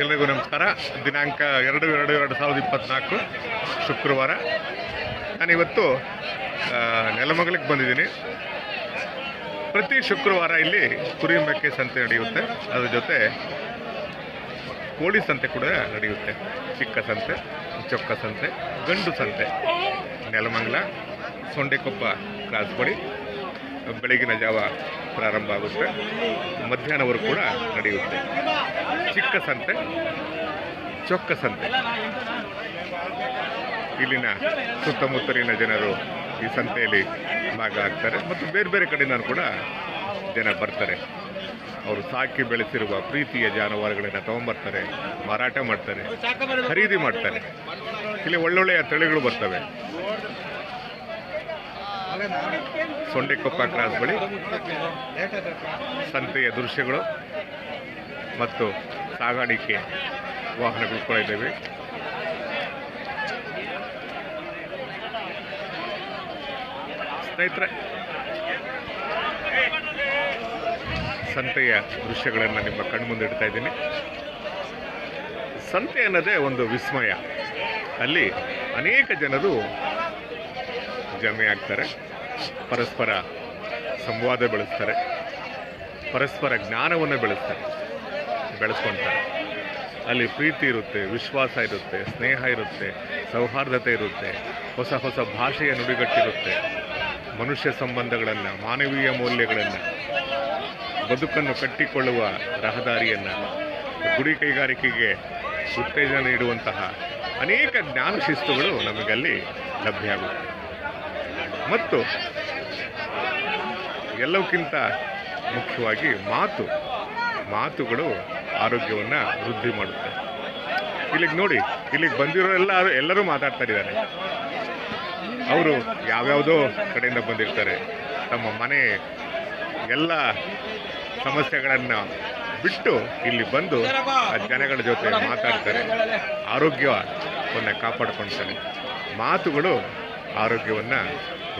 ಎಲ್ಲರಿಗೂ ನಮಸ್ಕಾರ. ದಿನಾಂಕ 2/2/2024 ಶುಕ್ರವಾರ. ನಾನಿವತ್ತು ನೆಲಮಂಗಲಕ್ಕೆ ಬಂದಿದ್ದೀನಿ. ಪ್ರತಿ ಶುಕ್ರವಾರ ಇಲ್ಲಿ ಕುರಿ ಮೇಕೆ ಸಂತೆ ನಡೆಯುತ್ತೆ. ಅದರ ಜೊತೆ ಕೋಳಿ ಸಂತೆ ಕೂಡ ನಡೆಯುತ್ತೆ. ಚಿಕ್ಕ ಸಂತೆ, ಚೊಕ್ಕ ಸಂತೆ, ಗಂಡು ಸಂತೆ ನೆಲಮಂಗಲ ಸೊಂಡೆಕೊಪ್ಪ ಕ್ರಾಸ್ ಬಳಿ ಬೆಳಗಿನ ಜಾವ ಪ್ರಾರಂಭ ಆಗುತ್ತೆ. ಮಧ್ಯಾಹ್ನವರೆಗೂ ಕೂಡ ನಡೆಯುತ್ತೆ. ಚಿಕ್ಕ ಸಂತೆ, ಚೊಕ್ಕ ಸಂತೆ. ಇಲ್ಲಿನ ಸುತ್ತಮುತ್ತಲಿನ ಜನರು ಈ ಸಂತೆಯಲ್ಲಿ ಭಾಗ ಆಗ್ತಾರೆ ಮತ್ತು ಬೇರೆ ಬೇರೆ ಕಡೆಯಿಂದ ಕೂಡ ಜನ ಬರ್ತಾರೆ. ಅವರು ಸಾಕಿ ಬೆಳೆಸಿರುವ ಪ್ರೀತಿಯ ಜಾನುವಾರುಗಳನ್ನು ತಗೊಂಡ್ಬರ್ತಾರೆ, ಮಾರಾಟ ಮಾಡ್ತಾರೆ, ಖರೀದಿ ಮಾಡ್ತಾರೆ. ಇಲ್ಲಿ ಒಳ್ಳೊಳ್ಳೆಯ ತಳಿಗಳು ಬರ್ತವೆ. ಸೊಂಡೆಕೊಪ್ಪ ಕ್ರಾಸ್ ಬಳಿ ಸಂತೆಯ ದೃಶ್ಯಗಳು ಮತ್ತು ಸಾಗಾಣಿಕೆ ವಾಹನಗಳು ಕೂಡ ಇದ್ದಾವೆ. ಸ್ನೇಹಿತರೆ, ಸಂತೆಯ ದೃಶ್ಯಗಳನ್ನು ನಿಮ್ಮ ಕಣ್ಮುಂದೆ ಇಡ್ತಾ ಇದ್ದೀನಿ. ಸಂತೆ ಅನ್ನೋದೇ ಒಂದು ವಿಸ್ಮಯ. ಅಲ್ಲಿ ಅನೇಕ ಜನರು ಜಮೆ ಆಗ್ತಾರೆ, ಪರಸ್ಪರ ಸಂವಾದ ಬೆಳೆಸ್ತಾರೆ, ಪರಸ್ಪರ ಜ್ಞಾನವನ್ನು ಬೆಳೆಸ್ಕೊಳ್ತಾರೆ. ಅಲ್ಲಿ ಪ್ರೀತಿ ಇರುತ್ತೆ, ವಿಶ್ವಾಸ ಇರುತ್ತೆ, ಸ್ನೇಹ ಇರುತ್ತೆ, ಸೌಹಾರ್ದತೆ ಇರುತ್ತೆ, ಹೊಸ ಹೊಸ ಭಾಷೆಯ ನುಡಿಗಟ್ಟಿರುತ್ತೆ. ಮನುಷ್ಯ ಸಂಬಂಧಗಳನ್ನು, ಮಾನವೀಯ ಮೌಲ್ಯಗಳನ್ನು, ಬದುಕನ್ನು ಕಟ್ಟಿಕೊಳ್ಳುವ ರಹದಾರಿಯನ್ನು, ಗುಡಿ ಕೈಗಾರಿಕೆಗೆ ಉತ್ತೇಜನ ನೀಡುವಂತಹ ಅನೇಕ ಜ್ಞಾನ ಶಿಸ್ತುಗಳು ನಮಗಲ್ಲಿ ಲಭ್ಯ ಆಗುತ್ತೆ. ಮತ್ತು ಎಲ್ಲಕ್ಕಿಂತ ಮುಖ್ಯವಾಗಿ ಮಾತುಗಳು ಆರೋಗ್ಯವನ್ನು ವೃದ್ಧಿ ಮಾಡುತ್ತೆ. ಇಲ್ಲಿಗೆ ನೋಡಿ, ಇಲ್ಲಿಗೆ ಬಂದಿರೋ ಎಲ್ಲರೂ ಮಾತಾಡ್ತಾ ಇದ್ದಾರೆ. ಅವರು ಯಾವ್ಯಾವುದೋ ಕಡೆಯಿಂದ ಬಂದಿರ್ತಾರೆ. ತಮ್ಮ ಮನೆ ಎಲ್ಲ ಸಮಸ್ಯೆಗಳನ್ನು ಬಿಟ್ಟು ಇಲ್ಲಿ ಬಂದು ಆ ಜನಗಳ ಜೊತೆ ಮಾತಾಡ್ತಾರೆ, ಆರೋಗ್ಯವನ್ನು ಕಾಪಾಡಿಕೊಳ್ತಾರೆ. ಮಾತುಗಳು ಆರೋಗ್ಯವನ್ನು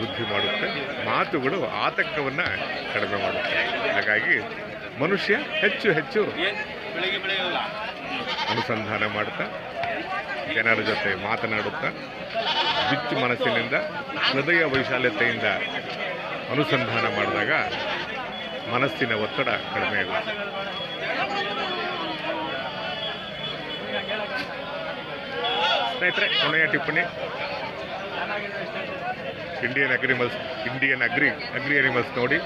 ವೃದ್ಧಿ ಮಾಡುತ್ತೆ, ಮಾತುಗಳು ಆತಂಕವನ್ನು ಕಡಿಮೆ ಮಾಡುತ್ತೆ. ಹಾಗಾಗಿ ಮನುಷ್ಯ ಹೆಚ್ಚು ಅನುಸಂಧಾನ ಮಾಡುತ್ತಾ, ಜನರ ಜೊತೆ ಮಾತನಾಡುತ್ತಾ, ಬಿಚ್ಚು ಮನಸ್ಸಿನಿಂದ, ಹೃದಯ ವೈಶಾಲ್ಯತೆಯಿಂದ ಅನುಸಂಧಾನ ಮಾಡಿದಾಗ ಮನಸ್ಸಿನ ಒತ್ತಡ ಕಡಿಮೆ ಆಗುತ್ತೆ. ಸ್ನೇಹಿತರೆ, ಕೊನೆಯ ಟಿಪ್ಪಣಿ, ಇಂಡಿಯನ್ ಅಗ್ರಿ ಅನಿಮಲ್ಸ್ ನೋಡಿ,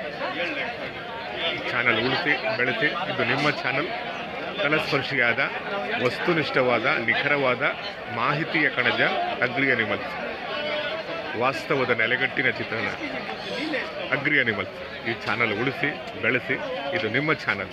ಚಾನಲ್ ಉಳಿಸಿ ಬೆಳೆಸಿ. ಇದು ನಿಮ್ಮ ಚಾನಲ್. ತಲಸ್ಪರ್ಶಿಯಾದ, ವಸ್ತುನಿಷ್ಠವಾದ, ನಿಖರವಾದ ಮಾಹಿತಿಯ ಕಣಜ ಅಗ್ರಿ ಅನಿಮಲ್ಸ್. ವಾಸ್ತವದ ನೆಲೆಗಟ್ಟಿನ ಚಿತ್ರಣ ಅಗ್ರಿ ಅನಿಮಲ್ಸ್. ಈ ಚಾನಲ್ ಉಳಿಸಿ ಬೆಳೆಸಿ. ಇದು ನಿಮ್ಮ ಚಾನಲ್.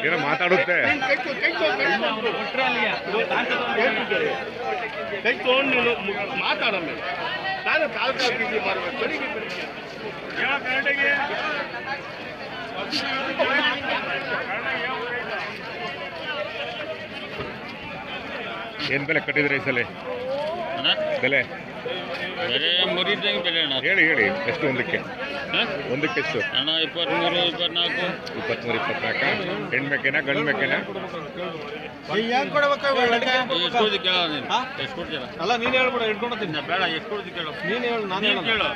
ಏನೋ ಮಾತಾಡುತ್ತೆ. ಕೈ ತಗೊಂಡು ಮಾತಾಡಲ್ಲ. ನಾನು ಏನು ಬೆಲೆ ಕಟ್ಟಿದ್ರೆ ಈ ಸಲ? ಬೆಲೆ ಹೇಳಿ ಎಷ್ಟು ಒಂದಕ್ಕೆ ಎಷ್ಟು? 23-24. ಹೆಣ್ಮೇಕೆನಾ ಗಂಡು ಮೇಕೆನಾ? ಅಲ್ಲ, ನೀನು ಹೇಳ್ಬಿಡ, ಇಟ್ಕೊಳ್ತೀನಿ. ಬೇಡ, ಎಷ್ಟು ಕೊಡ್ತಿ ಕೇಳು. ನೀನು ಹೇಳು, ನಾನು ಕೇಳಲ್ಲ.